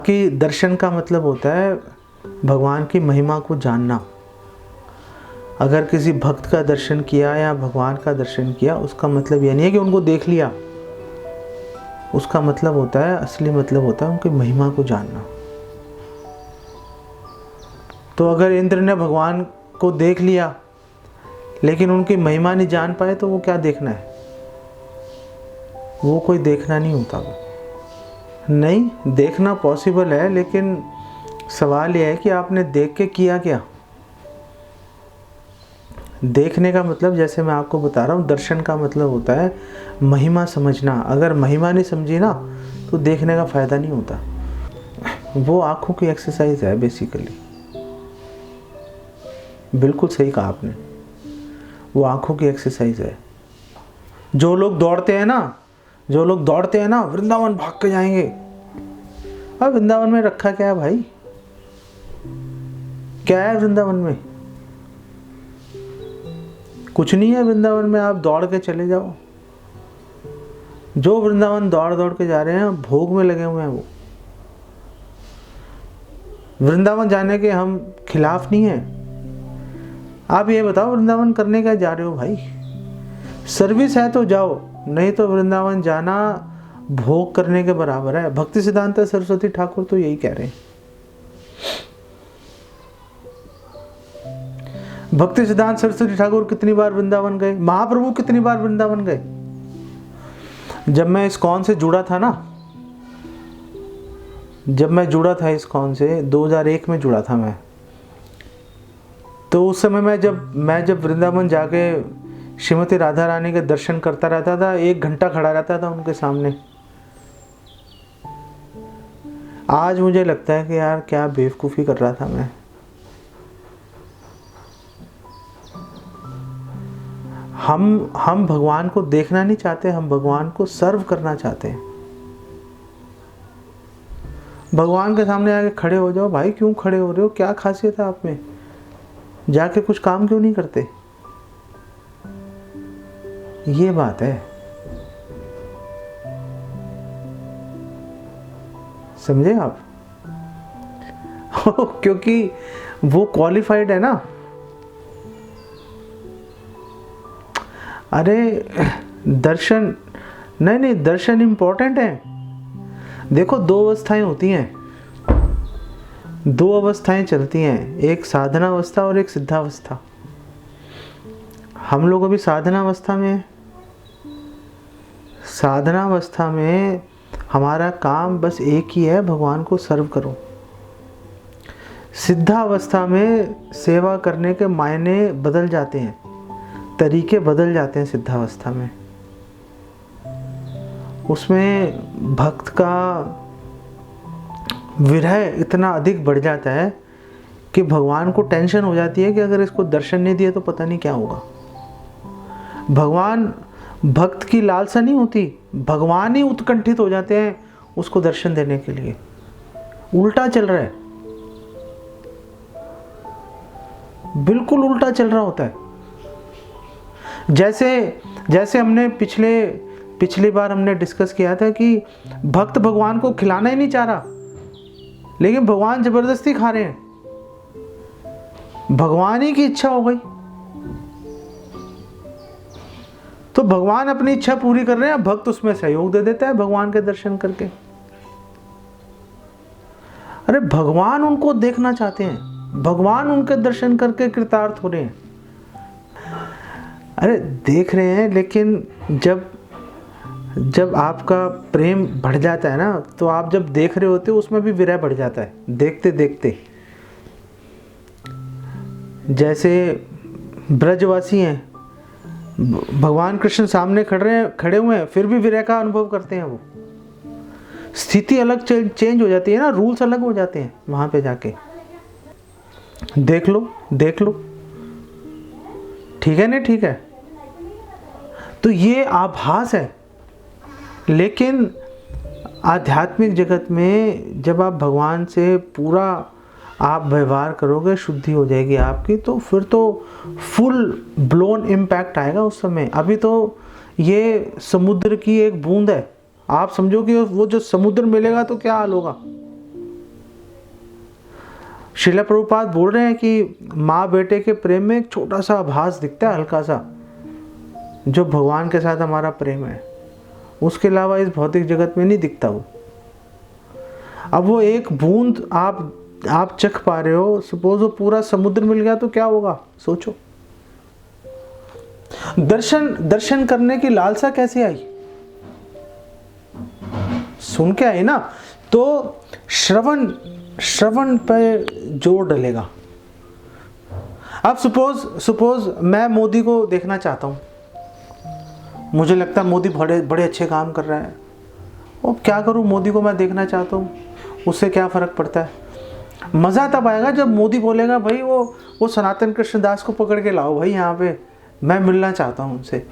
कि दर्शन का मतलब होता है भगवान की महिमा को जानना। अगर किसी भक्त का दर्शन किया या भगवान का दर्शन किया, उसका मतलब यह नहीं है कि उनको देख लिया। उसका मतलब होता है, असली मतलब होता है उनकी महिमा को जानना। तो अगर इंद्र ने भगवान को देख लिया लेकिन उनकी महिमा नहीं जान पाए तो वो क्या देखना है? वो कोई देखना नहीं होता। वो नहीं, देखना पॉसिबल है, लेकिन सवाल यह है कि आपने देख के किया क्या। देखने का मतलब, जैसे मैं आपको बता रहा हूँ, दर्शन का मतलब होता है महिमा समझना। अगर महिमा नहीं समझी ना तो देखने का फायदा नहीं होता। वो आंखों की एक्सरसाइज है बेसिकली। बिल्कुल सही कहा आपने, वो आंखों की एक्सरसाइज है। जो लोग दौड़ते हैं ना, वृंदावन भाग के जाएंगे। अब वृंदावन में रखा क्या है भाई? क्या है वृंदावन में? कुछ नहीं है वृंदावन में। आप दौड़ के चले जाओ। जो वृंदावन दौड़ दौड़ के जा रहे हैं, भोग में लगे हुए हैं। वो वृंदावन जाने के हम खिलाफ नहीं हैं। आप ये बताओ, वृंदावन करने क्या जा रहे हो भाई? सर्विस है तो जाओ, नहीं तो वृंदावन जाना भोग करने के बराबर है। भक्ति सिद्धांत सरस्वती ठाकुर तो यही कह रहे हैं। भक्ति सिद्धांत सरस्वती ठाकुर कितनी बार वृंदावन गए? महाप्रभु कितनी बार वृंदावन गए? जब मैं इस्कॉन से जुड़ा था ना, इस्कॉन से 2001 में जुड़ा था मैं, तो उस समय मैं जब वृंदावन जाके श्रीमती राधा रानी के दर्शन करता रहता था, 1 घंटा खड़ा रहता था उनके सामने। आज मुझे लगता है कि यार क्या बेवकूफ़ी कर रहा था मैं। हम भगवान को देखना नहीं चाहते, हम भगवान को सर्व करना चाहते हैं। भगवान के सामने आके खड़े हो जाओ भाई। क्यों खड़े हो रहे हो? क्या खासियत है आप में? जाके कुछ काम क्यों नहीं करते? ये बात है, समझे आप? क्योंकि वो क्वालिफाइड है ना। अरे दर्शन नहीं, दर्शन इंपॉर्टेंट है। देखो, 2 अवस्थाएं होती हैं, 2 अवस्थाएं चलती हैं, एक साधना अवस्था और एक सिद्धावस्था। हम लोग अभी साधना अवस्था में हैं। साधना अवस्था में हमारा काम बस एक ही है, भगवान को सर्व करो। सिद्धावस्था में सेवा करने के मायने बदल जाते हैं, तरीके बदल जाते हैं। सिद्धावस्था में उसमें भक्त का विरह इतना अधिक बढ़ जाता है कि भगवान को टेंशन हो जाती है कि अगर इसको दर्शन नहीं दिया तो पता नहीं क्या होगा। भगवान, भक्त की लालसा नहीं होती, भगवान ही उत्कंठित हो जाते हैं उसको दर्शन देने के लिए। उल्टा चल रहा है, बिल्कुल उल्टा चल रहा होता है। जैसे हमने पिछली बार हमने डिस्कस किया था कि भक्त भगवान को खिलाना ही नहीं चाह रहा, लेकिन भगवान जबरदस्ती खा रहे हैं। भगवान ही की इच्छा हो गई तो भगवान अपनी इच्छा पूरी कर रहे हैं, भक्त उसमें सहयोग दे देता है भगवान के दर्शन करके। अरे भगवान उनको देखना चाहते हैं, भगवान उनके दर्शन करके कृतार्थ हो रहे हैं। अरे देख रहे हैं, लेकिन जब आपका प्रेम बढ़ जाता है ना, तो आप जब देख रहे होते हो उसमें भी विरह बढ़ जाता है देखते देखते। जैसे ब्रजवासी हैं, भगवान कृष्ण सामने खड़े हुए हैं, फिर भी विरह का अनुभव करते हैं। वो स्थिति अलग चेंज हो जाती है ना, रूल्स अलग हो जाते हैं वहां पे जाके। देख लो, ठीक है ना? ठीक है, तो ये आभास है। लेकिन आध्यात्मिक जगत में जब आप भगवान से पूरा आप व्यवहार करोगे, शुद्धि हो जाएगी आपकी, तो फिर तो फुल ब्लोन इम्पैक्ट आएगा उस समय। अभी तो ये समुद्र की एक बूंद है, आप समझो कि वो जो समुद्र मिलेगा तो क्या हाल होगा। श्रील प्रभुपाद बोल रहे हैं कि माँ बेटे के प्रेम में एक छोटा सा आभास दिखता है, हल्का सा, जो भगवान के साथ हमारा प्रेम है। उसके अलावा इस भौतिक जगत में नहीं दिखता वो। अब वो एक बूंद आप चख पा रहे हो, सपोज वो पूरा समुद्र मिल गया तो क्या होगा, सोचो। दर्शन करने की लालसा कैसे आई? सुन के आई ना। तो श्रवण पे जोर डलेगा। अब सपोज मैं मोदी को देखना चाहता हूं, मुझे लगता है मोदी बड़े अच्छे काम कर रहा है, और क्या करूं, मोदी को मैं देखना चाहता हूं, उससे क्या फर्क पड़ता है। मजा तब आएगा जब मोदी बोलेगा भाई वो सनातन कृष्णदास को पकड़ के लाओ भाई यहाँ पे, मैं मिलना चाहता हूं उनसे।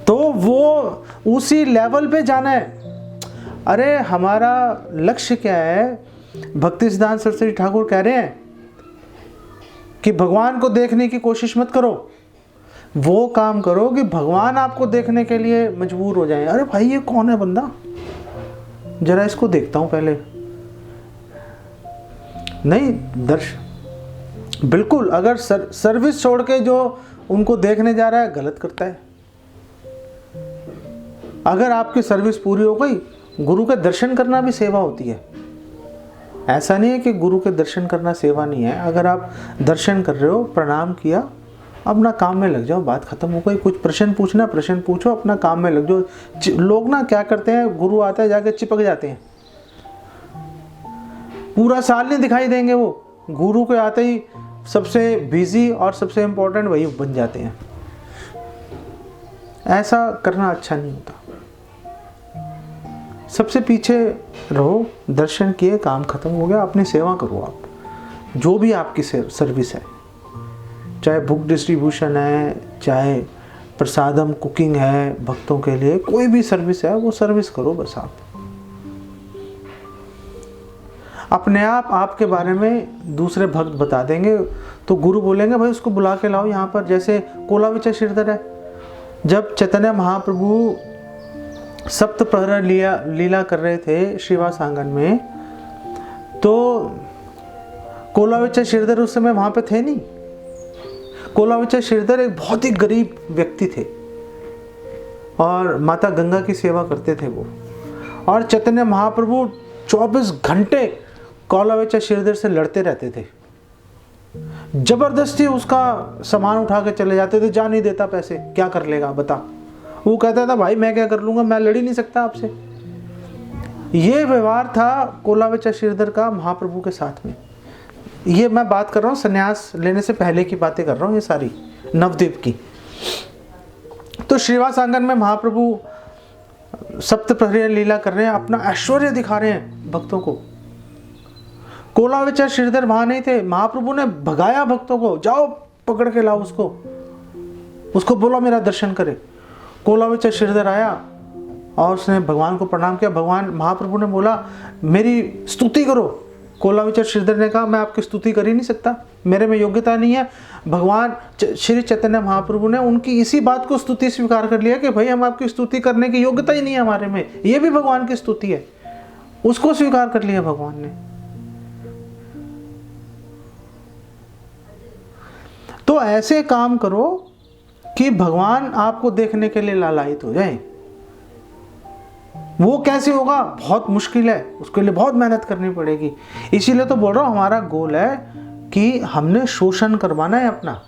तो वो उसी लेवल पे जाना है। अरे हमारा लक्ष्य क्या है? भक्ति सिद्धांत सरस्वती ठाकुर कह रहे हैं कि भगवान को देखने की कोशिश मत करो, वो काम करो कि भगवान आपको देखने के लिए मजबूर हो जाए। अरे भाई ये कौन है बंदा, जरा इसको देखता हूं पहले। नहीं, बिल्कुल, अगर सर्विस छोड़ के जो उनको देखने जा रहा है गलत करता है। अगर आपकी सर्विस पूरी हो गई, गुरु के दर्शन करना भी सेवा होती है। ऐसा नहीं है कि गुरु के दर्शन करना सेवा नहीं है। अगर आप दर्शन कर रहे हो, प्रणाम किया, अपना काम में लग जाओ, बात खत्म हो गई। कुछ प्रश्न पूछना, प्रश्न पूछो, अपना काम में लग जाओ। लोग ना क्या करते हैं, गुरु आता है जाके चिपक जाते हैं, पूरा साल नहीं दिखाई देंगे। वो गुरु के आते ही सबसे बिजी और सबसे इंपॉर्टेंट वही बन जाते हैं। ऐसा करना अच्छा नहीं होता। सबसे पीछे रहो, दर्शन किए, काम खत्म हो गया, अपनी सेवा करो। आप जो भी आपकी सर्विस है, चाहे बुक डिस्ट्रीब्यूशन है, चाहे प्रसादम कुकिंग है भक्तों के लिए, कोई भी सर्विस है वो सर्विस करो बस। आप अपने आप आपके बारे में दूसरे भक्त बता देंगे, तो गुरु बोलेंगे भाई उसको बुला के लाओ यहाँ पर। जैसे कोलाविचा श्रीधर है, जब चैतन्य महाप्रभु सप्त प्रहर लीला कर रहे थे श्रीवास आंगन में, तो कोलाविचा श्रीधर उस समय वहां पे थे नहीं। कोलाविचा श्रीधर एक बहुत ही गरीब व्यक्ति थे और माता गंगा की सेवा करते थे वो। और चैतन्य महाप्रभु 24 घंटे कोलाविचा श्रीधर से लड़ते रहते थे, जबरदस्ती उसका सामान उठा के चले जाते थे, जा नहीं देता पैसे, क्या कर लेगा बता। वो कहता था भाई मैं क्या कर लूंगा, मैं लड़ ही नहीं सकता आपसे। ये व्यवहार था कोलाविचा श्रीधर का महाप्रभु के साथ में। ये मैं बात कर रहा हूँ संन्यास लेने से पहले की बातें कर रहा हूँ, ये सारी नवद्वीप की। तो श्रीवास आंगन में महाप्रभु सप्त प्रहर लीला कर रहे हैं, अपना ऐश्वर्य दिखा रहे हैं भक्तों को। कोलाविचा श्रीधर वहां नहीं थे, महाप्रभु ने भगाया भक्तों को, जाओ पकड़ के लाओ उसको बोलो मेरा दर्शन करे। कोलाविचा श्रीधर आया और उसने भगवान को प्रणाम किया। भगवान महाप्रभु ने बोला मेरी स्तुति करो। कोलाविचा श्रीधर ने कहा मैं आपकी स्तुति कर ही नहीं सकता, मेरे में योग्यता नहीं है। भगवान श्री चैतन्य महाप्रभु ने उनकी इसी बात को स्तुति स्वीकार कर लिया कि भाई हम आपकी स्तुति करने की योग्यता ही नहीं है हमारे में, ये भी भगवान की स्तुति है। उसको स्वीकार कर लिया भगवान ने। तो ऐसे काम करो कि भगवान आपको देखने के लिए लालायित हो जाए। वो कैसे होगा, बहुत मुश्किल है, उसके लिए बहुत मेहनत करनी पड़ेगी। इसीलिए तो बोल रहा हूं हमारा गोल है कि हमने शोषण करवाना है अपना।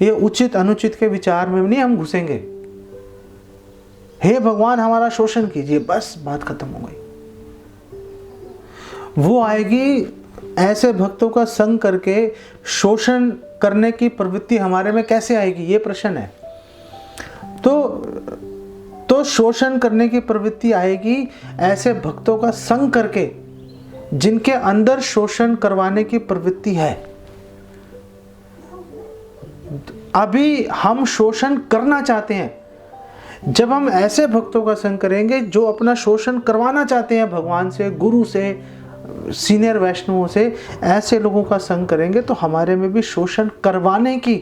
ये उचित अनुचित के विचार में नहीं हम घुसेंगे। हे भगवान हमारा शोषण कीजिए, बस बात खत्म हो गई। वो आएगी ऐसे भक्तों का संग करके। शोषण करने की प्रवृत्ति हमारे में कैसे आएगी, ये प्रश्न है। तो शोषण करने की प्रवृत्ति आएगी ऐसे भक्तों का संग करके जिनके अंदर शोषण करवाने की प्रवृत्ति है। अभी हम शोषण करना चाहते हैं। जब हम ऐसे भक्तों का संग करेंगे जो अपना शोषण करवाना चाहते हैं भगवान से, गुरु से, सीनियर वैष्णवों से, ऐसे लोगों का संग करेंगे तो हमारे में भी शोषण करवाने की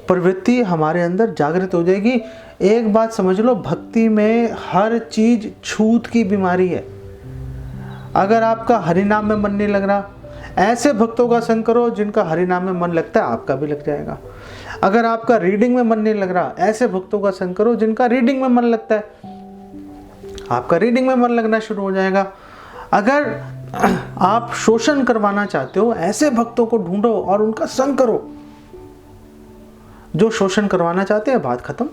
प्रवृत्ति हमारे अंदर जागृत हो जाएगी। एक बात समझ लो, भक्ति में हर चीज छूत की बीमारी है। अगर आपका हरि नाम में मन नहीं लग रहा, ऐसे भक्तों का संग करो जिनका हरि नाम में मन लगता है, आपका भी लग जाएगा। अगर आपका रीडिंग में मन नहीं लग रहा, ऐसे भक्तों का संग करो जिनका रीडिंग में मन लगता है, आपका रीडिंग में मन लगना शुरू हो जाएगा। अगर आप शोषण करवाना चाहते हो, ऐसे भक्तों को ढूंढो और उनका संग करो जो शोषण करवाना चाहते हैं। बात खत्म।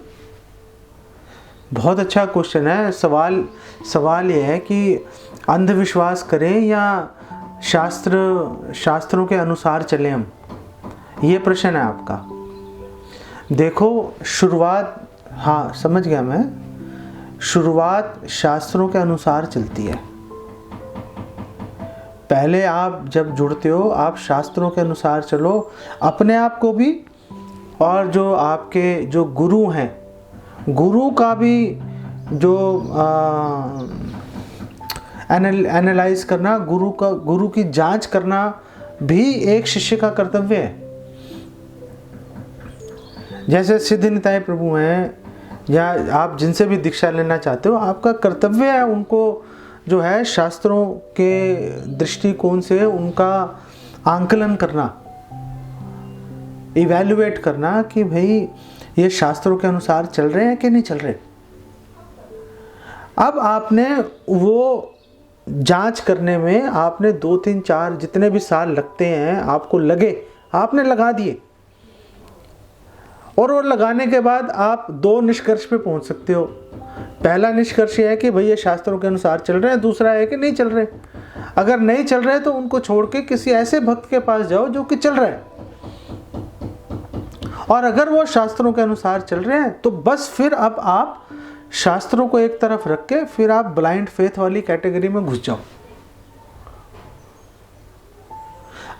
बहुत अच्छा क्वेश्चन है। सवाल ये है कि अंधविश्वास करें या शास्त्रों के अनुसार चलें हम, ये प्रश्न है आपका। देखो, शुरुआत, हाँ समझ गया मैं, शुरुआत शास्त्रों के अनुसार चलती है। पहले आप जब जुड़ते हो, आप शास्त्रों के अनुसार चलो, अपने आप को भी और जो आपके जो गुरु हैं, गुरु का भी जो एनालाइज करना, गुरु की जांच करना भी एक शिष्य का कर्तव्य है। जैसे सिद्ध निताय प्रभु हैं या आप जिनसे भी दीक्षा लेना चाहते हो, आपका कर्तव्य है उनको जो है शास्त्रों के दृष्टिकोण से उनका आंकलन करना, इवैल्यूएट करना कि भाई ये शास्त्रों के अनुसार चल रहे हैं कि नहीं चल रहे। अब आपने वो जांच करने में आपने 2 3 4 जितने भी साल लगते हैं, आपको लगे, आपने लगा दिए, और वो लगाने के बाद आप 2 निष्कर्ष पे पहुंच सकते हो। पहला निष्कर्ष है कि भाई ये शास्त्रों के अनुसार चल रहे हैं, दूसरा है कि नहीं चल रहे। अगर नहीं चल रहे तो उनको छोड़ के किसी ऐसे भक्त के पास जाओ जो कि चल रहा है, और अगर वो शास्त्रों के अनुसार चल रहे हैं तो बस फिर अब आप शास्त्रों को एक तरफ रख के फिर आप ब्लाइंड फेथ वाली कैटेगरी में घुस जाओ।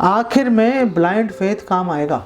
आखिर में ब्लाइंड फेथ काम आएगा।